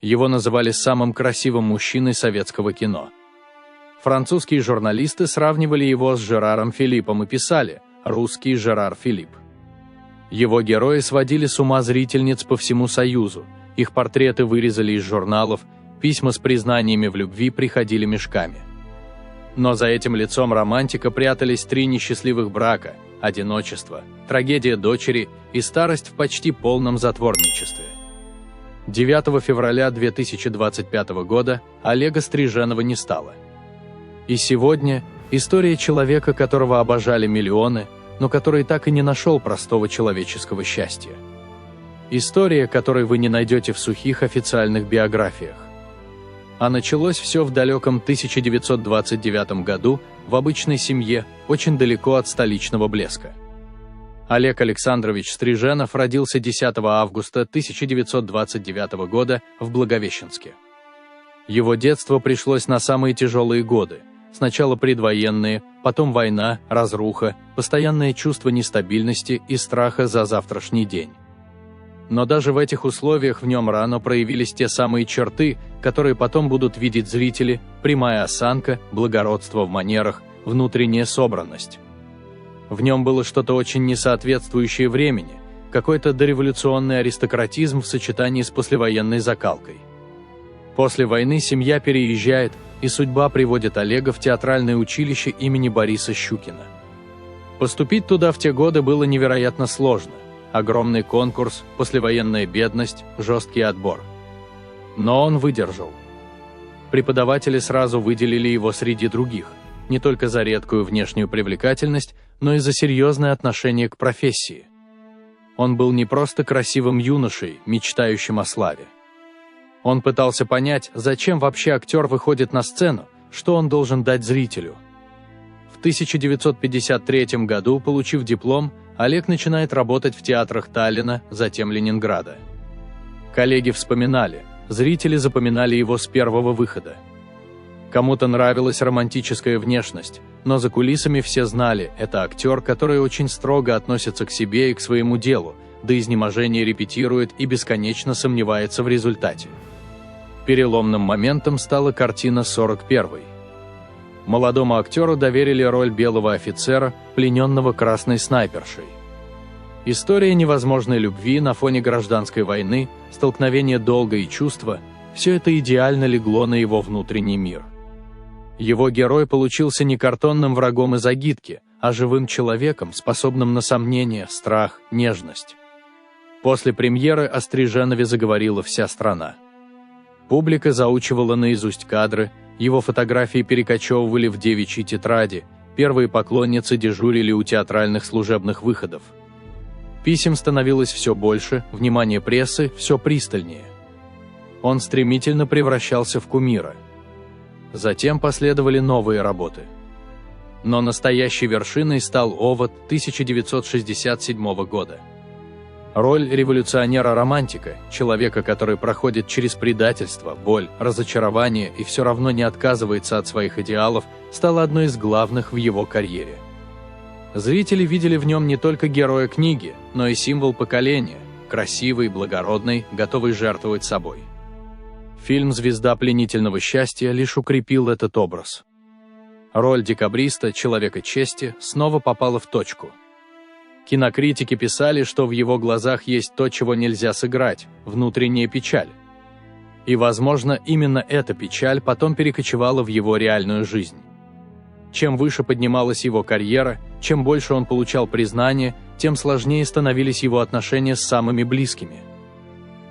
Его называли самым красивым мужчиной советского кино. Французские журналисты сравнивали его с Жераром Филиппом и писали «русский Жерар Филипп». Его герои сводили с ума зрительниц по всему Союзу, их портреты вырезали из журналов, письма с признаниями в любви приходили мешками. Но за этим лицом романтика прятались 3 несчастливых брака, одиночество, трагедия дочери и старость в почти полном затворничестве. 9 февраля 2025 года Олега Стриженова не стало. И сегодня история человека, которого обожали миллионы, но который так и не нашел простого человеческого счастья. История, которой вы не найдете в сухих официальных биографиях. А началось все в далеком 1929 году в обычной семье, очень далеко от столичного блеска. Олег Александрович Стриженов родился 10 августа 1929 года в Благовещенске. Его детство пришлось на самые тяжелые годы. Сначала предвоенные, потом война, разруха, постоянное чувство нестабильности и страха за завтрашний день. Но даже в этих условиях в нем рано проявились те самые черты, которые потом будут видеть зрители: прямая осанка, благородство в манерах, внутренняя собранность. В нем было что-то очень несоответствующее времени, какой-то дореволюционный аристократизм в сочетании с послевоенной закалкой. После войны семья переезжает, и судьба приводит Олега в театральное училище имени Бориса Щукина. Поступить туда в те годы было невероятно сложно. Огромный конкурс, послевоенная бедность, жесткий отбор. Но он выдержал. Преподаватели сразу выделили его среди других, не только за редкую внешнюю привлекательность, но и за серьезное отношение к профессии. Он был не просто красивым юношей, мечтающим о славе. Он пытался понять, зачем вообще актер выходит на сцену, что он должен дать зрителю. В 1953 году, получив диплом, Олег начинает работать в театрах Таллина, затем Ленинграда. Коллеги вспоминали, зрители запоминали его с первого выхода. Кому-то нравилась романтическая внешность, но за кулисами все знали, это актер, который очень строго относится к себе и к своему делу, до изнеможения репетирует и бесконечно сомневается в результате. Переломным моментом стала картина «41». Молодому актеру доверили роль белого офицера, плененного красной снайпершей. История невозможной любви на фоне гражданской войны, столкновение долга и чувства – все это идеально легло на его внутренний мир. Его герой получился не картонным врагом из агитки, а живым человеком, способным на сомнения, страх, нежность. После премьеры о Стриженове заговорила вся страна. Публика заучивала наизусть кадры, его фотографии перекочевывали в девичьи тетради, первые поклонницы дежурили у театральных служебных выходов. Писем становилось все больше, внимание прессы все пристальнее. Он стремительно превращался в кумира. Затем последовали новые работы. Но настоящей вершиной стал «Овод» 1967 года. Роль революционера-романтика, человека, который проходит через предательство, боль, разочарование и все равно не отказывается от своих идеалов, стала одной из главных в его карьере. Зрители видели в нем не только героя книги, но и символ поколения, красивый, благородный, готовый жертвовать собой. Фильм «Звезда пленительного счастья» лишь укрепил этот образ. Роль декабриста, человека чести, снова попала в точку. Кинокритики писали, что в его глазах есть то, чего нельзя сыграть – внутренняя печаль. И, возможно, именно эта печаль потом перекочевала в его реальную жизнь. Чем выше поднималась его карьера, чем больше он получал признания, тем сложнее становились его отношения с самыми близкими.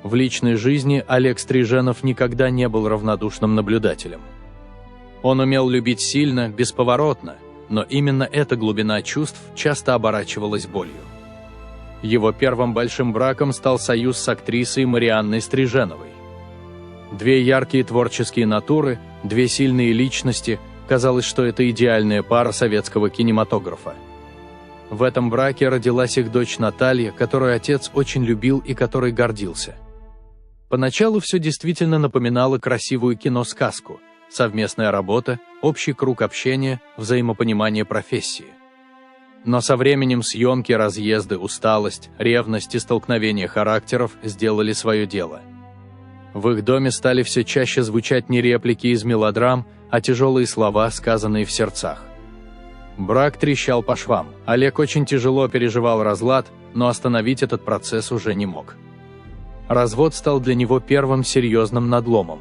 В личной жизни Олег Стриженов никогда не был равнодушным наблюдателем. Он умел любить сильно, бесповоротно, но именно эта глубина чувств часто оборачивалась болью. Его первым большим браком стал союз с актрисой Марианной Стриженовой. Две яркие творческие натуры, две сильные личности, казалось, что это идеальная пара советского кинематографа. В этом браке родилась их дочь Наталья, которую отец очень любил и которой гордился. Поначалу все действительно напоминало красивую киносказку: совместная работа, общий круг общения, взаимопонимание профессии. Но со временем съемки, разъезды, усталость, ревность и столкновения характеров сделали свое дело. В их доме стали все чаще звучать не реплики из мелодрам, а тяжелые слова, сказанные в сердцах. Брак трещал по швам. Олег очень тяжело переживал разлад, но остановить этот процесс уже не мог. Развод стал для него первым серьезным надломом.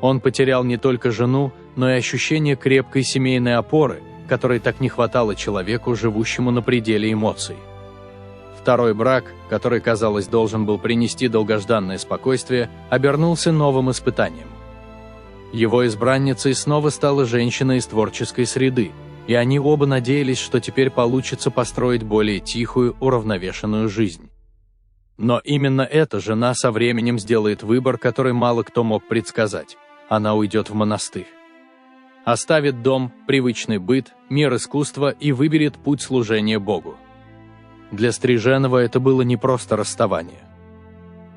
Он потерял не только жену, но и ощущение крепкой семейной опоры, которой так не хватало человеку, живущему на пределе эмоций. Второй брак, который, казалось, должен был принести долгожданное спокойствие, обернулся новым испытанием. Его избранницей снова стала женщина из творческой среды, и они оба надеялись, что теперь получится построить более тихую, уравновешенную жизнь. Но именно эта жена со временем сделает выбор, который мало кто мог предсказать. Она уйдет в монастырь. Оставит дом, привычный быт, мир искусства и выберет путь служения Богу. Для Стриженова это было не просто расставание.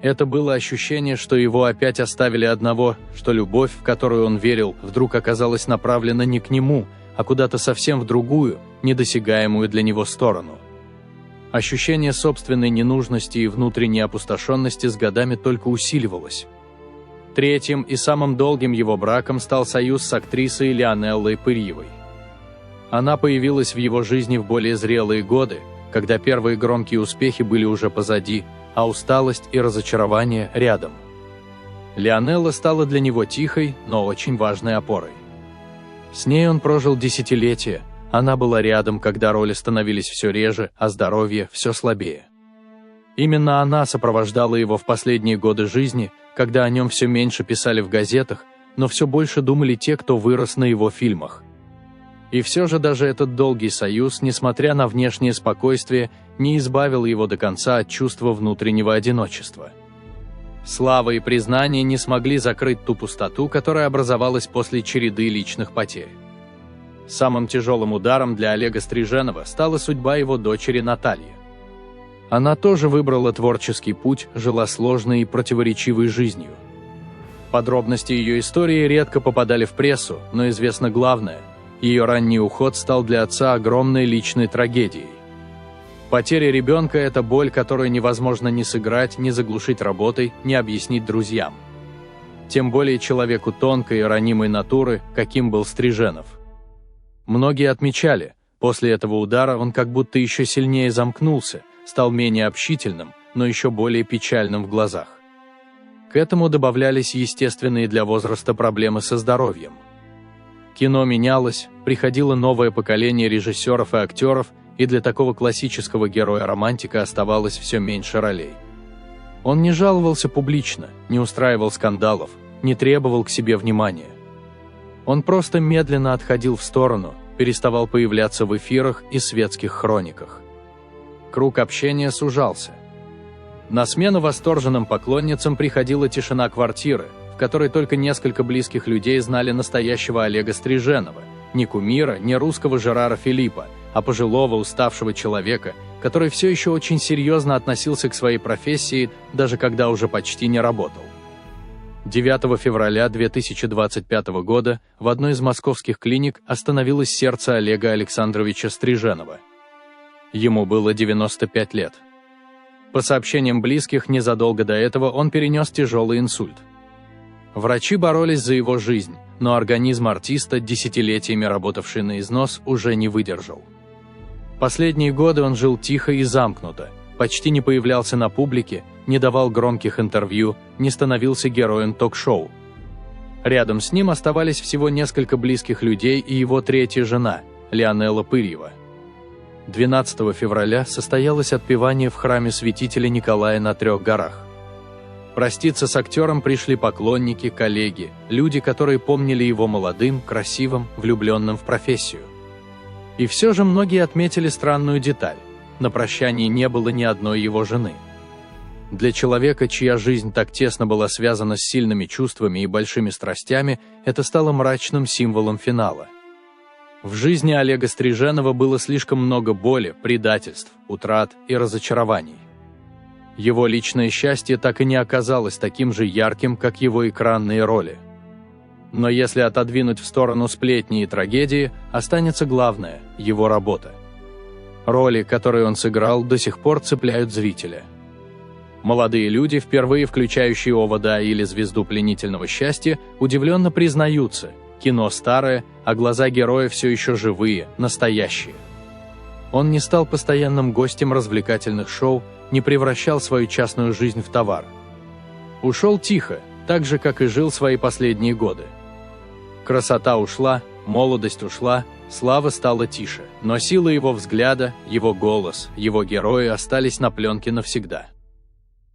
Это было ощущение, что его опять оставили одного, что любовь, в которую он верил, вдруг оказалась направлена не к нему, а куда-то совсем в другую, недосягаемую для него сторону. Ощущение собственной ненужности и внутренней опустошенности с годами только усиливалось. Третьим и самым долгим его браком стал союз с актрисой Лионеллой Пырьевой. Она появилась в его жизни в более зрелые годы, когда первые громкие успехи были уже позади, а усталость и разочарование рядом. Лионелла стала для него тихой, но очень важной опорой. С ней он прожил десятилетия, она была рядом, когда роли становились все реже, а здоровье все слабее. Именно она сопровождала его в последние годы жизни, когда о нем все меньше писали в газетах, но все больше думали те, кто вырос на его фильмах. И все же даже этот долгий союз, несмотря на внешнее спокойствие, не избавил его до конца от чувства внутреннего одиночества. Слава и признание не смогли закрыть ту пустоту, которая образовалась после череды личных потерь. Самым тяжелым ударом для Олега Стриженова стала судьба его дочери Натальи. Она тоже выбрала творческий путь, жила сложной и противоречивой жизнью. Подробности ее истории редко попадали в прессу, но известно главное – ее ранний уход стал для отца огромной личной трагедией. Потеря ребенка – это боль, которую невозможно ни сыграть, ни заглушить работой, ни объяснить друзьям. Тем более человеку тонкой и ранимой натуры, каким был Стриженов. Многие отмечали, после этого удара он как будто еще сильнее замкнулся, стал менее общительным, но еще более печальным в глазах. К этому добавлялись естественные для возраста проблемы со здоровьем. Кино менялось, приходило новое поколение режиссеров и актеров, и для такого классического героя-романтика оставалось все меньше ролей. Он не жаловался публично, не устраивал скандалов, не требовал к себе внимания. Он просто медленно отходил в сторону, переставал появляться в эфирах и светских хрониках. Круг общения сужался. На смену восторженным поклонницам приходила тишина квартиры, в которой только несколько близких людей знали настоящего Олега Стриженова, не кумира, не русского Жерара Филиппа, а пожилого уставшего человека, который все еще очень серьезно относился к своей профессии, даже когда уже почти не работал. 9 февраля 2025 года в одной из московских клиник остановилось сердце Олега Александровича Стриженова. Ему было 95 лет. По сообщениям близких, незадолго до этого он перенес тяжелый инсульт. Врачи боролись за его жизнь, но организм артиста, десятилетиями работавший на износ, уже не выдержал. Последние годы он жил тихо и замкнуто, почти не появлялся на публике, не давал громких интервью, не становился героем ток-шоу. Рядом с ним оставались всего несколько близких людей и его третья жена, Лионелла Пырьева. 12 февраля состоялось отпевание в храме святителя Николая на Трех горах. Проститься с актером пришли поклонники, коллеги, люди, которые помнили его молодым, красивым, влюбленным в профессию. И все же многие отметили странную деталь – на прощании не было ни одной его жены. Для человека, чья жизнь так тесно была связана с сильными чувствами и большими страстями, это стало мрачным символом финала. В жизни Олега Стриженова было слишком много боли, предательств, утрат и разочарований. Его личное счастье так и не оказалось таким же ярким, как его экранные роли. Но если отодвинуть в сторону сплетни и трагедии, останется главное – его работа. Роли, которые он сыграл, до сих пор цепляют зрителя. Молодые люди, впервые включающие овода или звезду пленительного счастья, удивленно признаются: кино старое, а глаза героя все еще живые, настоящие. Он не стал постоянным гостем развлекательных шоу, не превращал свою частную жизнь в товар. Ушел тихо, так же, как и жил свои последние годы. Красота ушла, молодость ушла, слава стала тише, но сила его взгляда, его голос, его герои остались на пленке навсегда.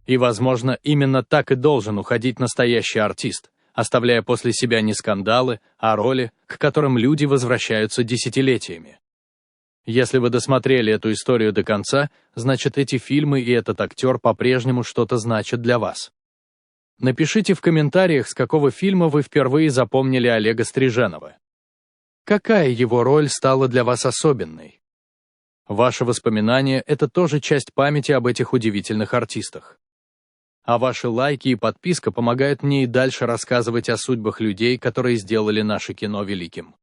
И, возможно, именно так и должен уходить настоящий артист, оставляя после себя не скандалы, а роли, к которым люди возвращаются десятилетиями. Если вы досмотрели эту историю до конца, значит, эти фильмы и этот актер по-прежнему что-то значат для вас. Напишите в комментариях, с какого фильма вы впервые запомнили Олега Стриженова. Какая его роль стала для вас особенной? Ваши воспоминания – это тоже часть памяти об этих удивительных артистах. А ваши лайки и подписка помогают мне и дальше рассказывать о судьбах людей, которые сделали наше кино великим.